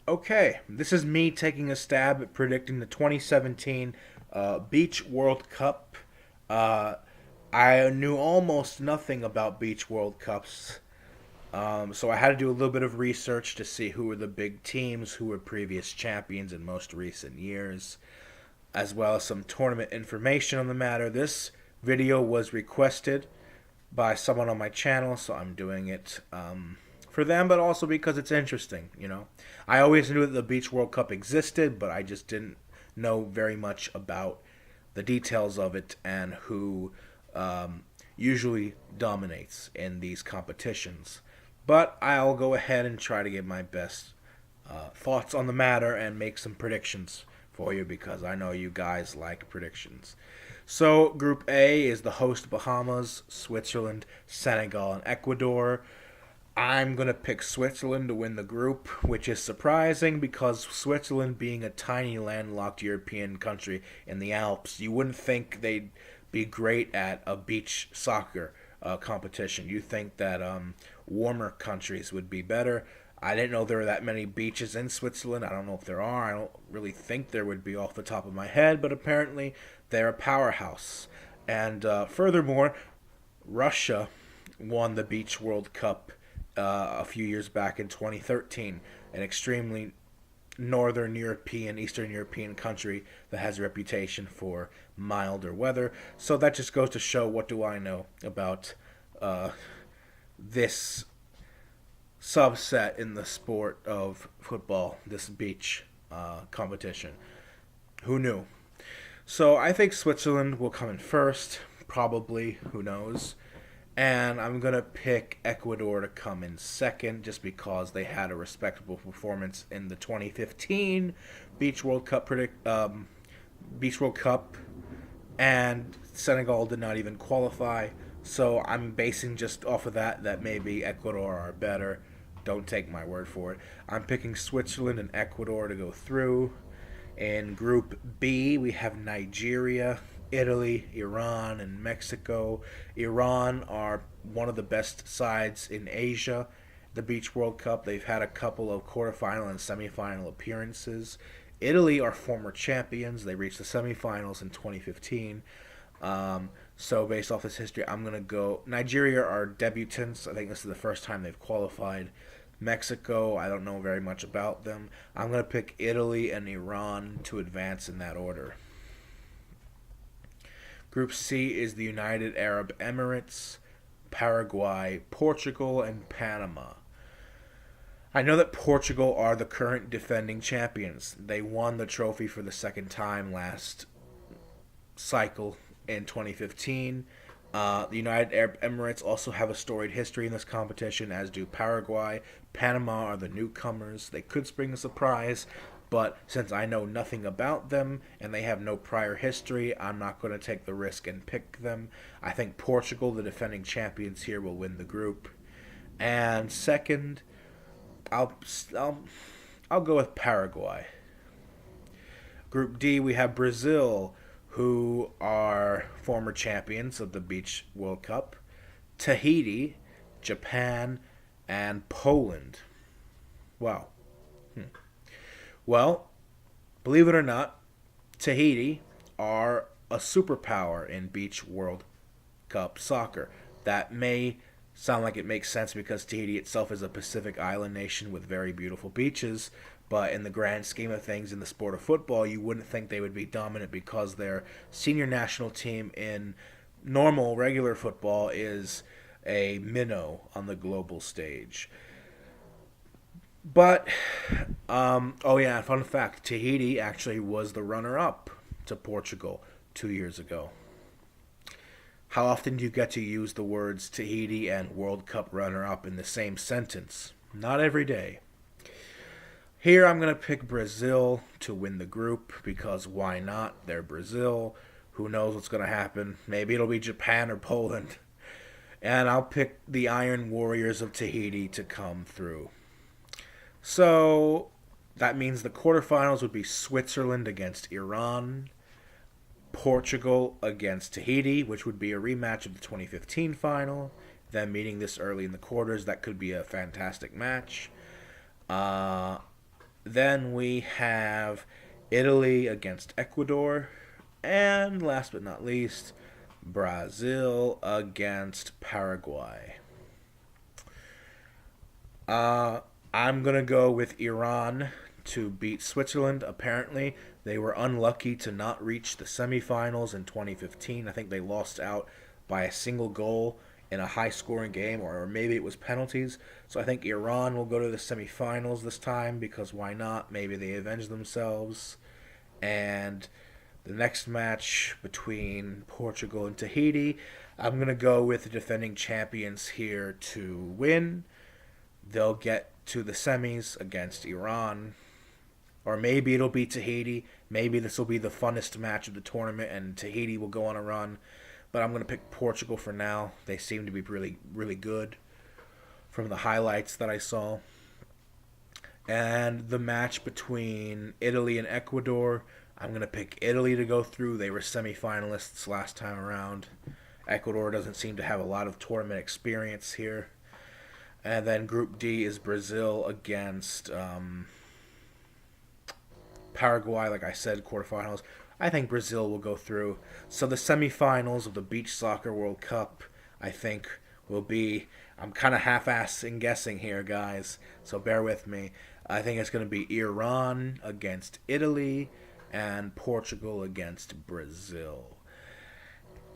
Okay, this is me taking a stab at predicting the 2017 Beach World Cup. Uh, I knew almost nothing about Beach World Cups, so I had to do a little bit of research to see who were the big teams, who were previous champions in most recent years, as well as some tournament information on the matter. This video was requested by someone on my channel, so I'm doing it for them, but also because it's interesting. I always knew that the Beach World Cup existed, but I just didn't know very much about the details of it and who usually dominates in these competitions. But I'll go ahead and try to give my best thoughts on the matter and make some predictions for you because I know you guys like predictions. So, Group A is the host Bahamas, Switzerland, Senegal, and Ecuador. I'm going to pick Switzerland to win the group, which is surprising because Switzerland, being a tiny landlocked European country in the Alps, you wouldn't think they'd be great at a beach soccer competition. You think that warmer countries would be better. I didn't know there were that many beaches in Switzerland. I don't know if there are. I don't really think there would be off the top of my head, but apparently they're a powerhouse. And furthermore, Russia won the Beach World Cup a few years back in 2013, an extremely northern European, Eastern European country that has a reputation for milder weather. So that just goes to show what do I know about this subset in the sport of football, this beach competition. Who knew? So I think Switzerland will come in first, probably, who knows. And I'm going to pick Ecuador to come in second just because they had a respectable performance in the 2015 Beach World Cup Beach World Cup, and Senegal did not even qualify. So I'm basing just off of that maybe Ecuador are better. Don't take my word for it. I'm picking Switzerland and Ecuador to go through. In Group B, we have Nigeria, Italy, Iran, and Mexico. Iran are one of the best sides in Asia. The Beach World Cup, they've had a couple of quarterfinal and semifinal appearances. Italy are former champions. They reached the semifinals in 2015. So based off this history, I'm going to go. Nigeria are debutants. I think this is the first time they've qualified. Mexico, I don't know very much about them. I'm going to pick Italy and Iran to advance in that order. Group C is the United Arab Emirates, Paraguay, Portugal, and Panama. I know that Portugal are the current defending champions. They won the trophy for the second time last cycle in 2015. The United Arab Emirates also have a storied history in this competition, as do Paraguay. Panama are the newcomers. They could spring a surprise, but since I know nothing about them and they have no prior history, I'm not going to take the risk and pick them. I think Portugal, the defending champions here, will win the group. And second, I'll I'll go with Paraguay. Group D, we have Brazil, who are former champions of the Beach World Cup, Tahiti, Japan, and Poland. Wow. Hmm. Well, believe it or not, Tahiti are a superpower in Beach World Cup soccer. That may sound like it makes sense because Tahiti itself is a Pacific island nation with very beautiful beaches, but in the grand scheme of things in the sport of football, you wouldn't think they would be dominant because their senior national team in normal, regular football is a minnow on the global stage. But, oh yeah, fun fact Tahiti actually was the runner up to Portugal 2 years ago. How often do you get to use the words Tahiti and World Cup runner up in the same sentence? Not every day. Here I'm going to pick Brazil to win the group because why not? They're Brazil. Who knows what's going to happen? Maybe it'll be Japan or Poland. And I'll pick the Iron Warriors of Tahiti to come through. So that means the quarterfinals would be Switzerland against Iran, Portugal against Tahiti, which would be a rematch of the 2015 final. Them meeting this early in the quarters, that could be a fantastic match. Then we have Italy against Ecuador. And last but not least, Brazil against Paraguay. Uh, I'm going to go with Iran to beat Switzerland. Apparently, they were unlucky to not reach the semifinals in 2015. I think they lost out by a single goal in a high scoring game, or maybe it was penalties. So I think Iran will go to the semifinals this time because why not? Maybe they avenge themselves. And the next match between Portugal and Tahiti, I'm going to go with the defending champions here to win. They'll get to the semis against Iran. Or maybe it'll be Tahiti. Maybe this will be the funnest match of the tournament and Tahiti will go on a run. But I'm going to pick Portugal for now. They seem to be really, really good from the highlights that I saw. And the match between Italy and Ecuador, I'm going to pick Italy to go through. They were semifinalists last time around. Ecuador doesn't seem to have a lot of tournament experience here. And then Group D is Brazil against Paraguay, like I said, quarterfinals. I think Brazil will go through. So the semifinals of the Beach Soccer World Cup, I think, will be. I'm kind of half-assing guessing here, guys, so bear with me. I think it's going to be Iran against Italy and Portugal against Brazil.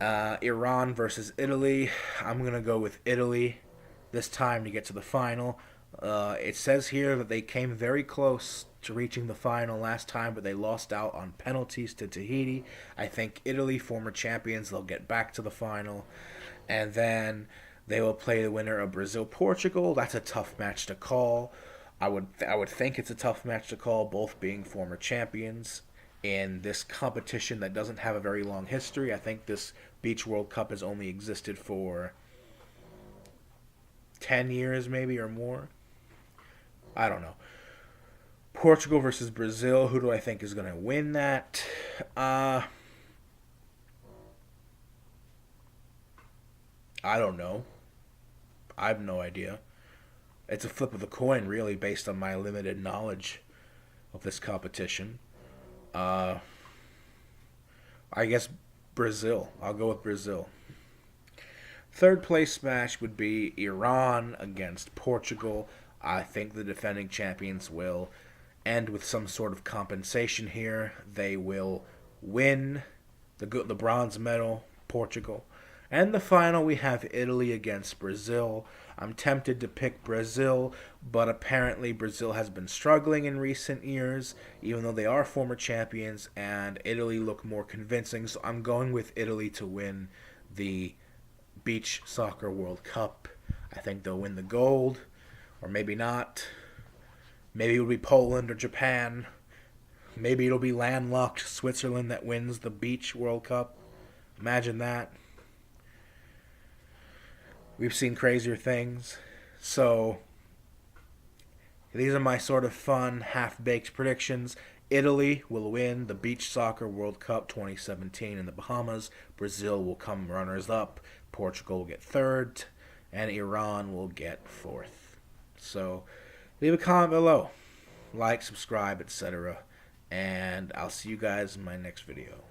Iran versus Italy. I'm going to go with Italy this time to get to the final. It says here that they came very close to reaching the final last time, but they lost out on penalties to Tahiti. I think Italy, former champions, they'll get back to the final. And then they will play the winner of Brazil-Portugal. That's a tough match to call. I would think it's a tough match to call, both being former champions in this competition that doesn't have a very long history. I think this Beach World Cup has only existed for 10 years maybe or more. I don't know. Portugal versus Brazil. Who do I think is going to win that? I don't know. I have no idea. It's a flip of the coin, really, based on my limited knowledge of this competition. Uh, I guess Brazil. I'll go with Brazil. Third place match would be Iran against Portugal. I think the defending champions will end with some sort of compensation here. They will win the bronze medal, Portugal. And the final, we have Italy against Brazil. I'm tempted to pick Brazil, but apparently Brazil has been struggling in recent years, even though they are former champions, and Italy look more convincing. So I'm going with Italy to win the Beach Soccer World Cup. I think they'll win the gold, or maybe not. Maybe it'll be Poland or Japan. Maybe it'll be landlocked Switzerland that wins the Beach World Cup. Imagine that. We've seen crazier things. So, these are my sort of fun, half-baked predictions. Italy will win the Beach Soccer World Cup 2017 in the Bahamas. Brazil will come runners-up. Portugal will get third. And Iran will get fourth. So, leave a comment below. Like, subscribe, etc. And I'll see you guys in my next video.